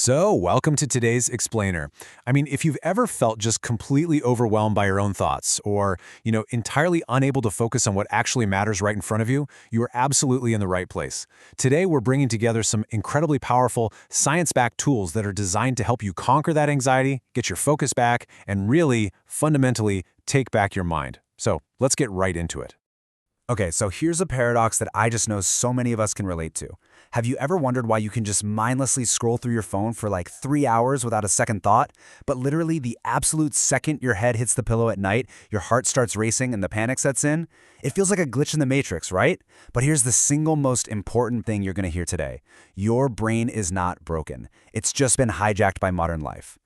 So, welcome to today's Explainer. If you've ever felt just completely overwhelmed by your own thoughts or, entirely unable to focus on what actually matters right in front of you, you are absolutely in the right place. Today, we're bringing together some incredibly powerful, science-backed tools that are designed to help you conquer that anxiety, get your focus back, and really, fundamentally, take back your mind. So, let's get right into it. Okay, so here's a paradox that I just know so many of us can relate to. Have you ever wondered why you can just mindlessly scroll through your phone for like 3 hours without a second thought, but literally the absolute second your head hits the pillow at night, your heart starts racing and the panic sets in? It feels like a glitch in the matrix, right? But here's the single most important thing you're gonna hear today. Your brain is not broken. It's just been hijacked by modern life.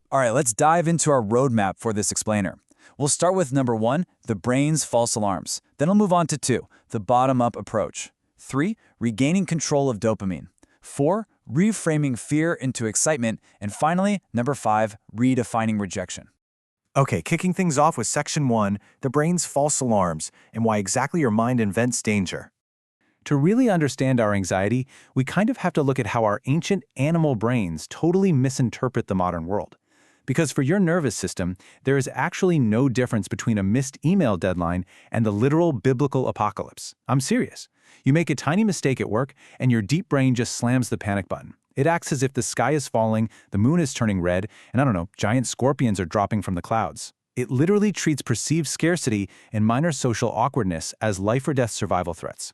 All right, let's dive into our roadmap for this explainer. We'll start with number 1, the brain's false alarms. Then I'll move on to 2, the bottom-up approach. 3, regaining control of dopamine. 4, reframing fear into excitement. And finally, number 5, redefining rejection. Okay, kicking things off with Section 1, the brain's false alarms, and why exactly your mind invents danger. To really understand our anxiety, we kind of have to look at how our ancient animal brains totally misinterpret the modern world. Because for your nervous system, there is actually no difference between a missed email deadline and the literal biblical apocalypse. I'm serious. You make a tiny mistake at work, and your deep brain just slams the panic button. It acts as if the sky is falling, the moon is turning red, and giant scorpions are dropping from the clouds. It literally treats perceived scarcity and minor social awkwardness as life-or-death survival threats.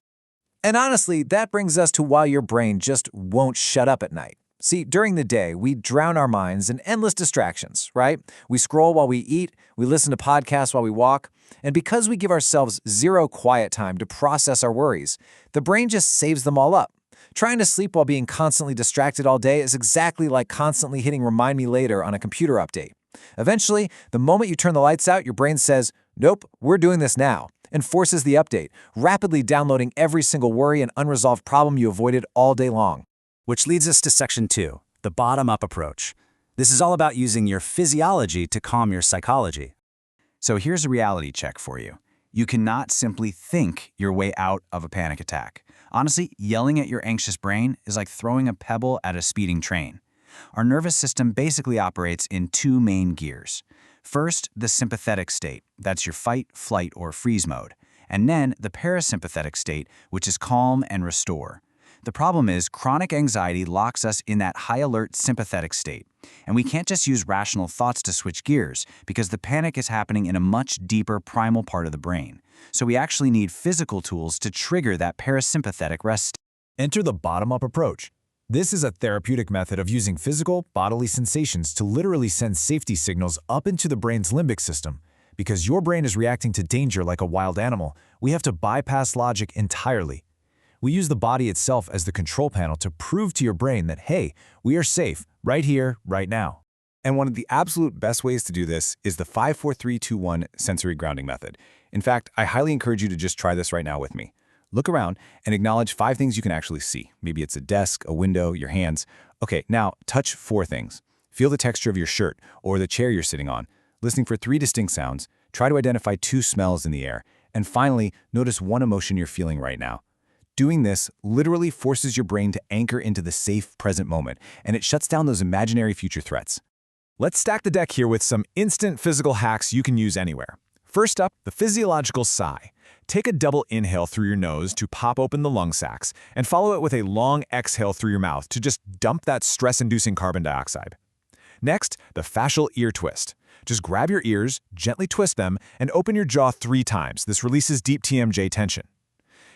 And honestly, that brings us to why your brain just won't shut up at night. See, during the day, we drown our minds in endless distractions, right? We scroll while we eat, we listen to podcasts while we walk, and because we give ourselves zero quiet time to process our worries, the brain just saves them all up. Trying to sleep while being constantly distracted all day is exactly like constantly hitting remind me later on a computer update. Eventually, the moment you turn the lights out, your brain says, "Nope, we're doing this now," and forces the update, rapidly downloading every single worry and unresolved problem you avoided all day long. Which leads us to Section 2, the bottom-up approach. This is all about using your physiology to calm your psychology. So here's a reality check for you. You cannot simply think your way out of a panic attack. Honestly, yelling at your anxious brain is like throwing a pebble at a speeding train. Our nervous system basically operates in 2 main gears. First, the sympathetic state. That's your fight, flight, or freeze mode. And then the parasympathetic state, which is calm and restore. The problem is chronic anxiety locks us in that high-alert sympathetic state. And we can't just use rational thoughts to switch gears because the panic is happening in a much deeper primal part of the brain. So we actually need physical tools to trigger that parasympathetic rest. Enter the bottom-up approach. This is a therapeutic method of using physical, bodily sensations to literally send safety signals up into the brain's limbic system. Because your brain is reacting to danger like a wild animal, we have to bypass logic entirely. We use the body itself as the control panel to prove to your brain that, hey, we are safe right here, right now. And one of the absolute best ways to do this is the 5-4-3-2-1 sensory grounding method. In fact, I highly encourage you to just try this right now with me. Look around and acknowledge 5 things you can actually see. Maybe it's a desk, a window, your hands. Okay, now touch 4 things. Feel the texture of your shirt or the chair you're sitting on. Listening for 3 distinct sounds. Try to identify 2 smells in the air. And finally, notice 1 emotion you're feeling right now. Doing this literally forces your brain to anchor into the safe present moment, and it shuts down those imaginary future threats. Let's stack the deck here with some instant physical hacks you can use anywhere. First up, the physiological sigh. Take a double inhale through your nose to pop open the lung sacs, and follow it with a long exhale through your mouth to just dump that stress-inducing carbon dioxide. Next, the fascial ear twist. Just grab your ears, gently twist them, and open your jaw 3 times. This releases deep TMJ tension.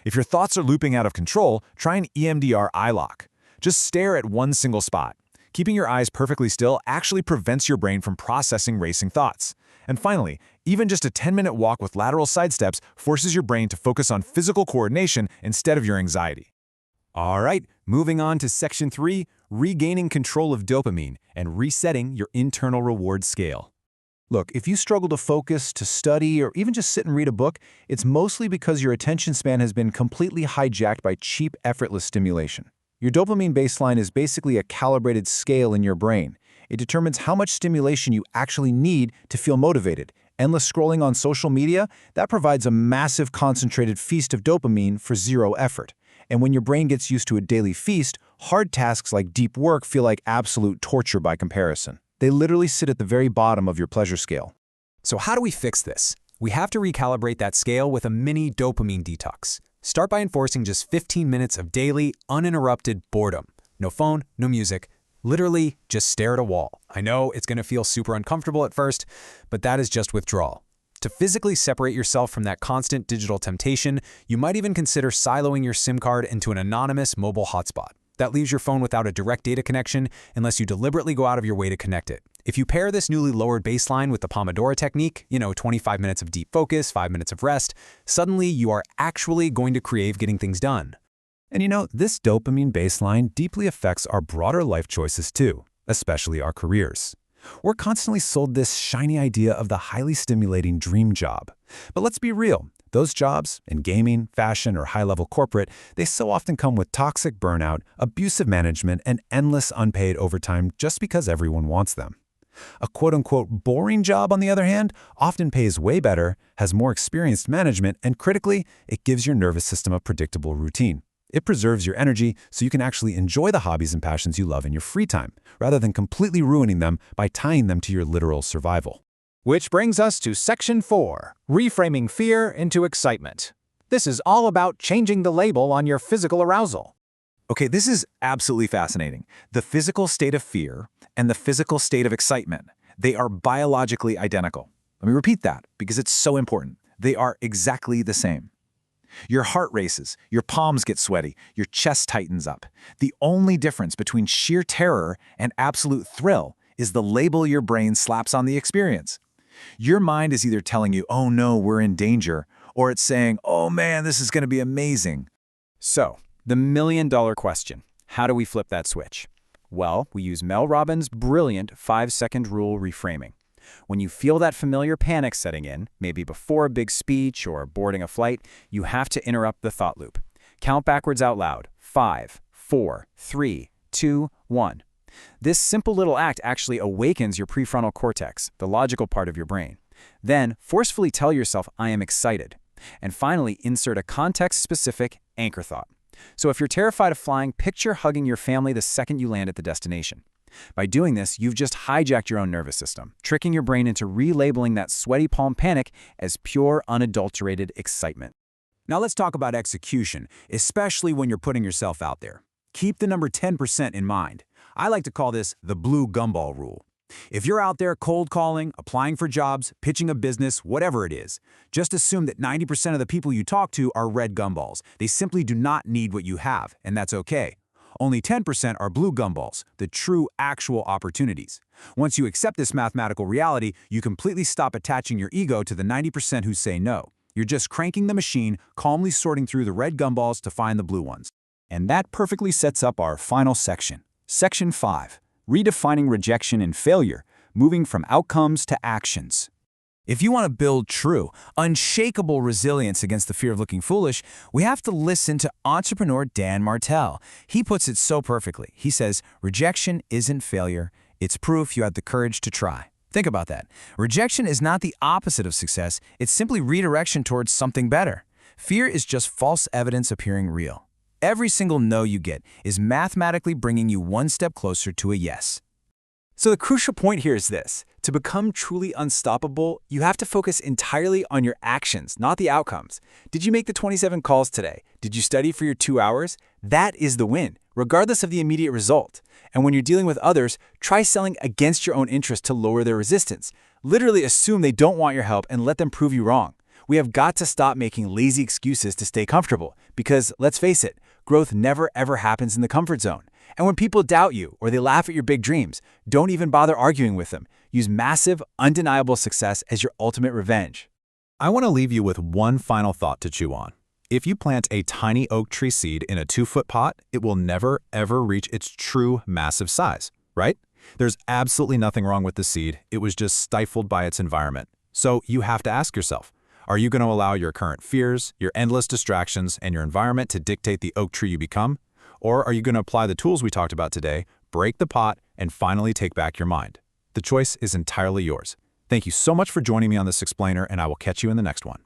If your thoughts are looping out of control, try an EMDR eye lock. Just stare at one single spot. Keeping your eyes perfectly still actually prevents your brain from processing racing thoughts. And finally, even just a 10-minute walk with lateral side steps forces your brain to focus on physical coordination instead of your anxiety. All right, moving on to Section 3, regaining control of dopamine and resetting your internal reward scale. Look, if you struggle to focus, to study, or even just sit and read a book, it's mostly because your attention span has been completely hijacked by cheap, effortless stimulation. Your dopamine baseline is basically a calibrated scale in your brain. It determines how much stimulation you actually need to feel motivated. Endless scrolling on social media, that provides a massive concentrated feast of dopamine for 0 effort. And when your brain gets used to a daily feast, hard tasks like deep work feel like absolute torture by comparison. They literally sit at the very bottom of your pleasure scale. So how do we fix this? We have to recalibrate that scale with a mini dopamine detox. Start by enforcing just 15 minutes of daily, uninterrupted boredom. No phone, no music. Literally, just stare at a wall. I know it's going to feel super uncomfortable at first, but that is just withdrawal. To physically separate yourself from that constant digital temptation, you might even consider siloing your SIM card into an anonymous mobile hotspot. That leaves your phone without a direct data connection unless you deliberately go out of your way to connect it. If you pair this newly lowered baseline with the Pomodoro technique, 25 minutes of deep focus, 5 minutes of rest, suddenly you are actually going to crave getting things done. And this dopamine baseline deeply affects our broader life choices too, especially our careers. We're constantly sold this shiny idea of the highly stimulating dream job. But let's be real, those jobs, in gaming, fashion, or high-level corporate, they so often come with toxic burnout, abusive management, and endless unpaid overtime just because everyone wants them. A quote-unquote boring job, on the other hand, often pays way better, has more experienced management, and critically, it gives your nervous system a predictable routine. It preserves your energy so you can actually enjoy the hobbies and passions you love in your free time, rather than completely ruining them by tying them to your literal survival. Which brings us to Section 4, Reframing Fear into Excitement. This is all about changing the label on your physical arousal. Okay, this is absolutely fascinating. The physical state of fear and the physical state of excitement, they are biologically identical. Let me repeat that because it's so important. They are exactly the same. Your heart races, your palms get sweaty, your chest tightens up. The only difference between sheer terror and absolute thrill is the label your brain slaps on the experience. Your mind is either telling you, oh no, we're in danger, or it's saying, oh man, this is going to be amazing. So, the million-dollar question, how do we flip that switch? Well, we use Mel Robbins' brilliant 5-second rule reframing. When you feel that familiar panic setting in, maybe before a big speech or boarding a flight, you have to interrupt the thought loop. Count backwards out loud. 5, 4, 3, 2, 1. This simple little act actually awakens your prefrontal cortex, the logical part of your brain. Then, forcefully tell yourself, I am excited. And finally, insert a context-specific anchor thought. So if you're terrified of flying, picture hugging your family the second you land at the destination. By doing this, you've just hijacked your own nervous system, tricking your brain into relabeling that sweaty palm panic as pure, unadulterated excitement. Now let's talk about execution, especially when you're putting yourself out there. Keep the number 10% in mind. I like to call this the blue gumball rule. If you're out there cold calling, applying for jobs, pitching a business, whatever it is, just assume that 90% of the people you talk to are red gumballs. They simply do not need what you have, and that's okay. Only 10% are blue gumballs, the true, actual opportunities. Once you accept this mathematical reality, you completely stop attaching your ego to the 90% who say no. You're just cranking the machine, calmly sorting through the red gumballs to find the blue ones. And that perfectly sets up our final section. Section 5, Redefining Rejection and Failure, Moving from Outcomes to Actions. If you want to build true, unshakable resilience against the fear of looking foolish, we have to listen to entrepreneur Dan Martell. He puts it so perfectly. He says, rejection isn't failure. It's proof you had the courage to try. Think about that. Rejection is not the opposite of success. It's simply redirection towards something better. Fear is just false evidence appearing real. Every single no you get is mathematically bringing you one step closer to a yes. So the crucial point here is this. To become truly unstoppable, you have to focus entirely on your actions, not the outcomes. Did you make the 27 calls today? Did you study for your 2 hours? That is the win, regardless of the immediate result. And when you're dealing with others, try selling against your own interest to lower their resistance. Literally assume they don't want your help and let them prove you wrong. We have got to stop making lazy excuses to stay comfortable because, let's face it, growth never ever happens in the comfort zone. And when people doubt you or they laugh at your big dreams, don't even bother arguing with them. Use massive, undeniable success as your ultimate revenge. I want to leave you with one final thought to chew on. If you plant a tiny oak tree seed in a 2-foot pot, it will never, ever reach its true massive size, right? There's absolutely nothing wrong with the seed. It was just stifled by its environment. So you have to ask yourself, are you going to allow your current fears, your endless distractions, and your environment to dictate the oak tree you become? Or are you going to apply the tools we talked about today, break the pot, and finally take back your mind? The choice is entirely yours. Thank you so much for joining me on this explainer, and I will catch you in the next one.